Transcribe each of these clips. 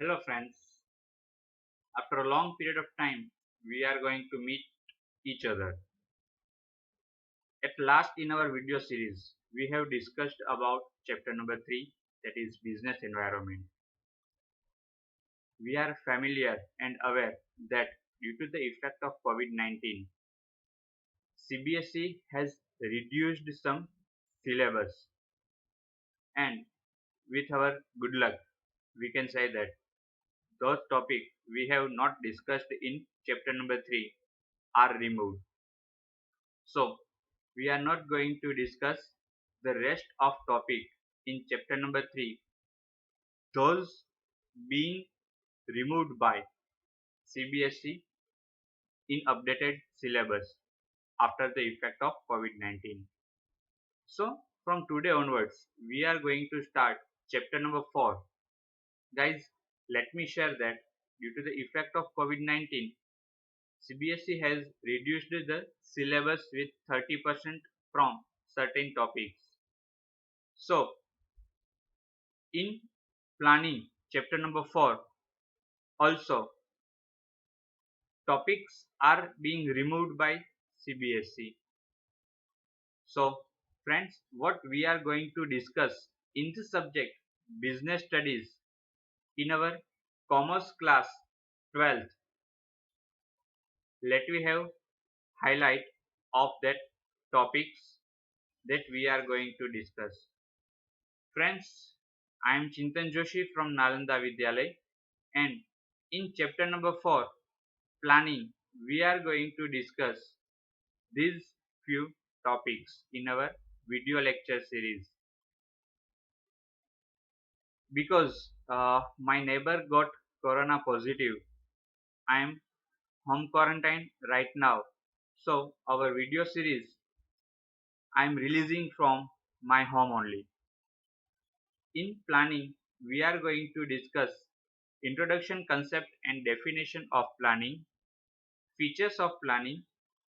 Hello friends, after a long period of time, we are going to meet each other. At last in our video series, we have discussed about chapter number 3, that is business environment. We are familiar and aware that due to the effect of COVID-19, CBSE has reduced some syllabus, and with our good luck, we can say that those topics we have not discussed in chapter number 3 are removed. So, we are not going to discuss the rest of topic in chapter number 3, those being removed by CBSE in updated syllabus after the effect of COVID-19. So, from today onwards, we are going to start chapter number 4. Guys, let me share that due to the effect of COVID-19, CBSE has reduced the syllabus with 30% from certain topics. So, in planning chapter number 4 also topics are being removed by CBSE. So friends, what we are going to discuss in this subject business studies in our commerce class 12th, let me have highlight of that topics that we are going to discuss. Friends, I am Chintan Joshi from Nalanda Vidyalay, and in chapter number 4 planning, we are going to discuss these few topics in our video lecture series. Because my neighbor got corona positive, I am home quarantine right now. So our video series I am releasing from my home only. In planning, we are going to discuss introduction, concept and definition of planning, features of planning,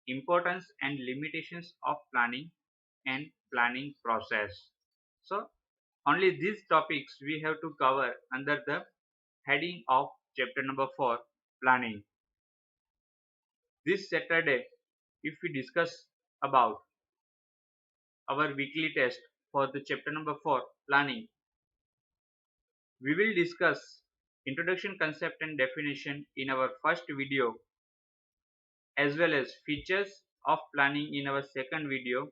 importance and limitations of planning, and planning process. So only these topics we have to cover under the heading of chapter number 4 planning. This Saturday, if we discuss about our weekly test for the chapter number 4 planning, we will discuss introduction, concept and definition in our first video, as well as features of planning in our second video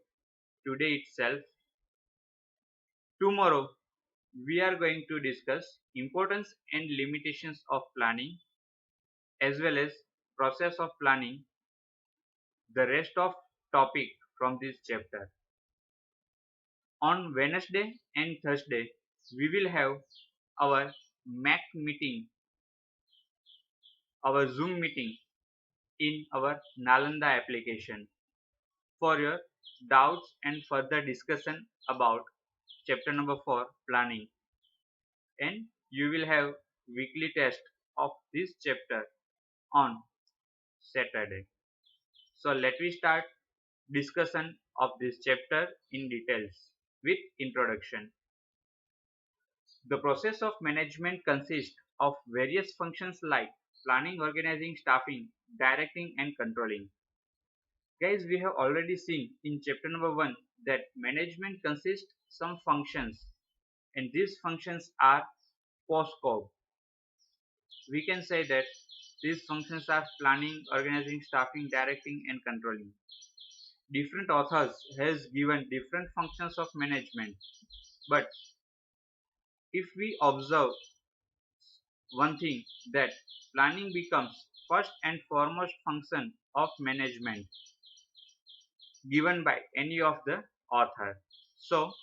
today itself. Tomorrow we are going to discuss importance and limitations of planning, as well as process of planning, the rest of topic from this chapter. On Wednesday and Thursday we will have our MAC meeting, our Zoom meeting in our Nalanda application for your doubts and further discussion about chapter number 4 planning, and you will have weekly test of this chapter on Saturday. So let me start discussion of this chapter in details with introduction. The process of management consists of various functions like planning, organizing, staffing, directing and controlling. Guys, we have already seen in chapter number 1 that management consists some functions, and these functions are POSCOB. We can say that these functions are planning, organizing, staffing, directing and controlling. Different authors has given different functions of management, but if we observe one thing, that planning becomes first and foremost function of management given by any of the author. So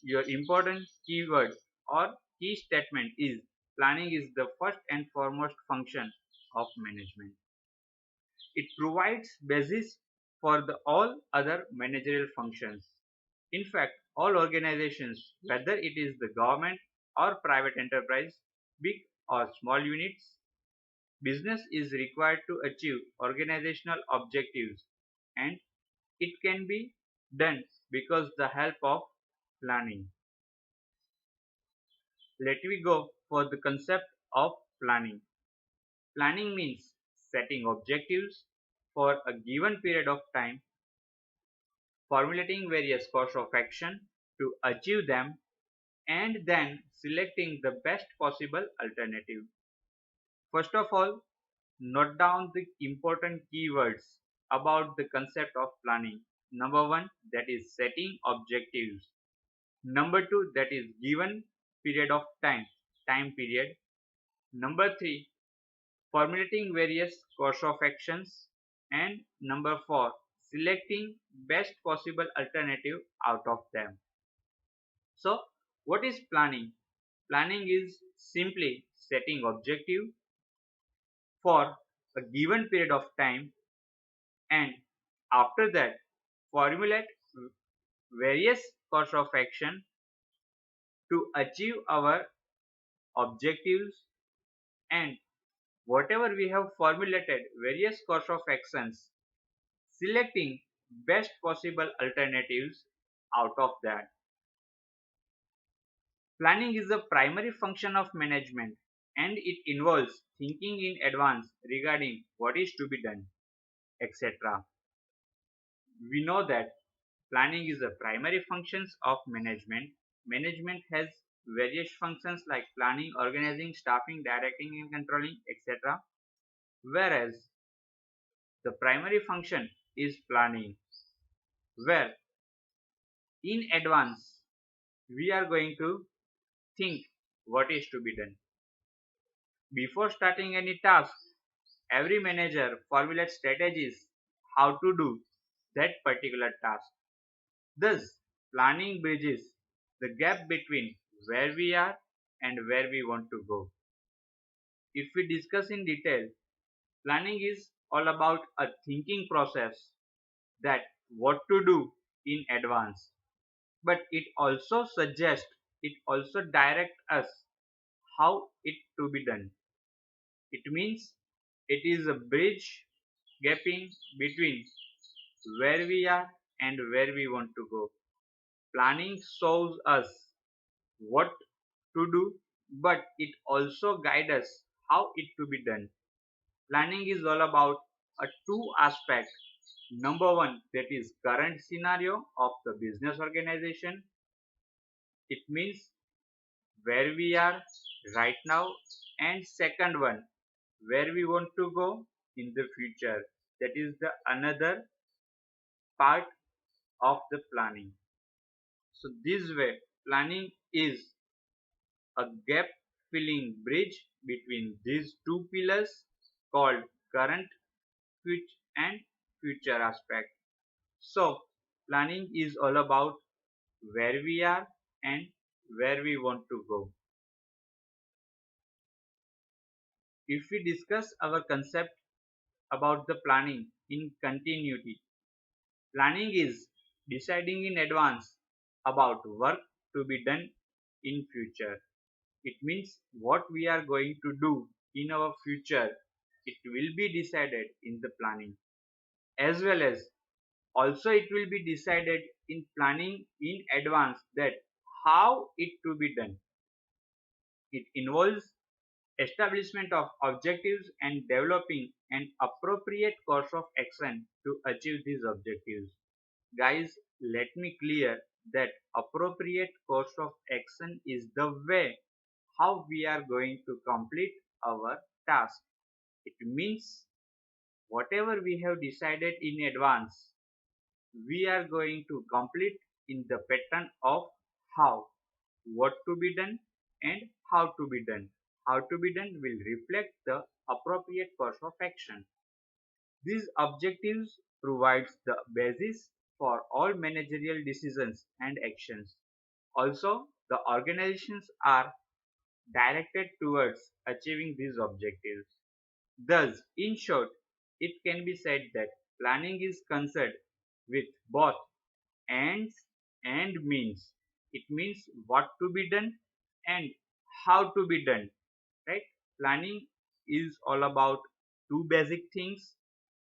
your important keyword or key statement is planning is the first and foremost function of management. It provides basis for the all other managerial functions. In fact, all organizations, whether it is the government or private enterprise, big or small units, business is required to achieve organizational objectives, and it can be done because the help of planning. Let me go for the concept of planning. Planning means setting objectives for a given period of time, formulating various course of action to achieve them, and then selecting the best possible alternative. First of all, note down the important keywords about the concept of planning. Number one, that is setting objectives. Number two, that is given period of time period. Number three, formulating various course of actions. And number four, selecting best possible alternative out of them. So, what is planning? Planning is simply setting objective for a given period of time, and after that formulate various course of action to achieve our objectives, and whatever we have formulated various course of actions, selecting best possible alternatives out of that. Planning is a primary function of management, and it involves thinking in advance regarding what is to be done, etc. We know that planning is a primary functions of management. Management has various functions like planning, organizing, staffing, directing and controlling, etc. Whereas the primary function is planning, where in advance we are going to think what is to be done. Before starting any task, every manager formulates strategies how to do that particular task. Thus, planning bridges the gap between where we are and where we want to go. If we discuss in detail, planning is all about a thinking process that what to do in advance. But it also directs us how it to be done. It means it is a bridge gapping between where we are and where we want to go. Planning shows us what to do, but it also guides us how it to be done. Planning is all about a two aspect. Number one, that is current scenario of the business organization. It means where we are right now, and second one, where we want to go in the future. That is the another part of the planning. So this way, planning is a gap filling bridge between these two pillars called current, future and future aspect. So planning is all about where we are and where we want to go. If we discuss our concept about the planning in continuity, planning is deciding in advance about work to be done in future. It means what we are going to do in our future, it will be decided in the planning, as well as also it will be decided in planning in advance that how it to be done. It involves establishment of objectives and developing an appropriate course of action to achieve these objectives. Guys, let me clear that appropriate course of action is the way how we are going to complete our task. It means whatever we have decided in advance, we are going to complete in the pattern of how, what to be done and how to be done. How to be done will reflect the appropriate course of action. These objectives provides the basis for all managerial decisions and actions. Also, the organizations are directed towards achieving these objectives. Thus, in short, it can be said that planning is concerned with both ends and means. It means what to be done and how to be done, right? Planning is all about two basic things: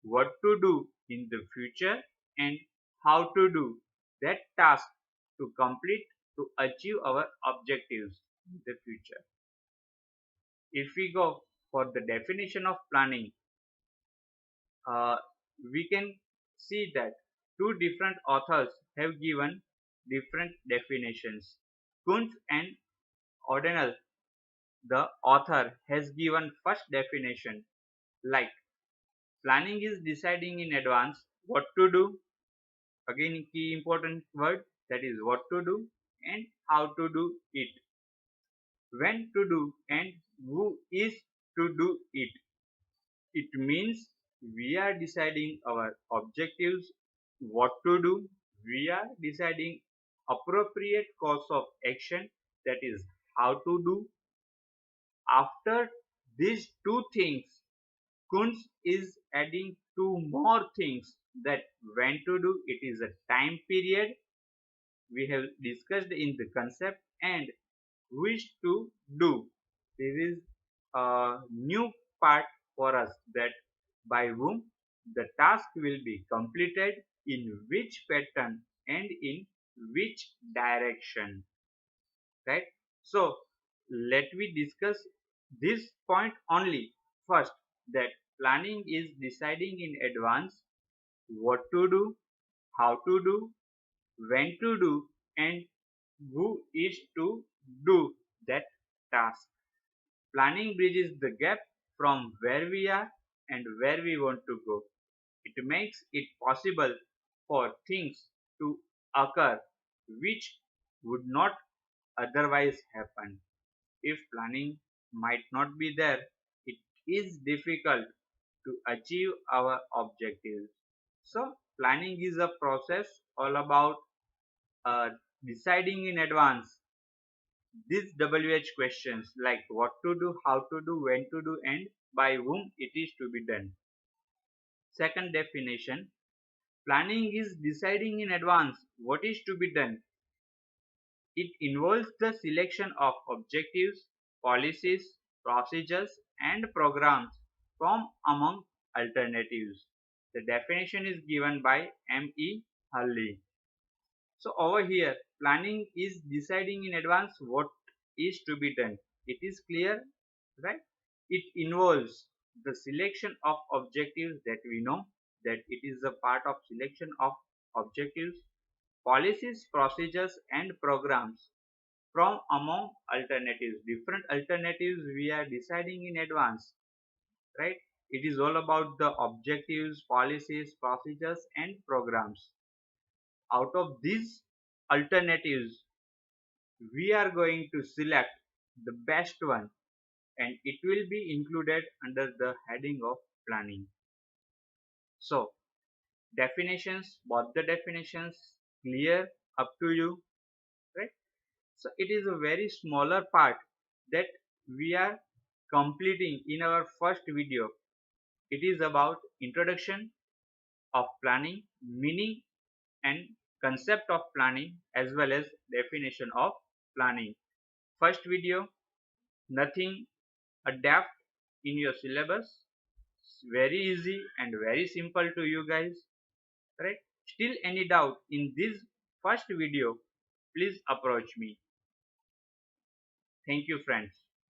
what to do in the future and how to do that task to complete to achieve our objectives in the future. If we go for the definition of planning, uh, we can see that two different authors have given different definitions. Kuntz and O'Donnell, the author, has given first definition like planning is deciding in advance what to do. Again, key important word, that is what to do and how to do it, when to do and who is to do it. It means we are deciding our objectives, what to do. We are deciding appropriate course of action, that is how to do. After these two things, Kunz is adding two more things, that when to do, it is a time period we have discussed in the concept, and wish to do. This is a new part for us, that by whom the task will be completed, in which pattern and in which direction, right? So let me discuss this point only first, that planning is deciding in advance what to do, how to do, when to do, and who is to do that task. Planning bridges the gap from where we are and where we want to go. It makes it possible for things to occur which would not otherwise happen. If planning might not be there, it is difficult to achieve our objectives. So, planning is a process all about uh, deciding in advance these WH questions like what to do, how to do, when to do, and by whom it is to be done. Second definition, planning is deciding in advance what is to be done. It involves the selection of objectives, policies, procedures, and programs from among alternatives. The definition is given by M.E. Hurley. So over here, planning is deciding in advance what is to be done. It is clear, right? It involves the selection of objectives, that we know that it is a part of selection of objectives, policies, procedures, and programs from among alternatives. Different alternatives we are deciding in advance, right? It is all about the objectives, policies, procedures, and programs. Out of these alternatives, we are going to select the best one, and it will be included under the heading of planning. So definitions, both the definitions clear up to you, right? So it is a very smaller part that we are completing in our first video. It is about introduction of planning, meaning and concept of planning, as well as definition of planning. First video, nothing adapt in your syllabus. It's very easy and very simple to you guys, right? Still any doubt in this first video, please approach me. Thank you friends.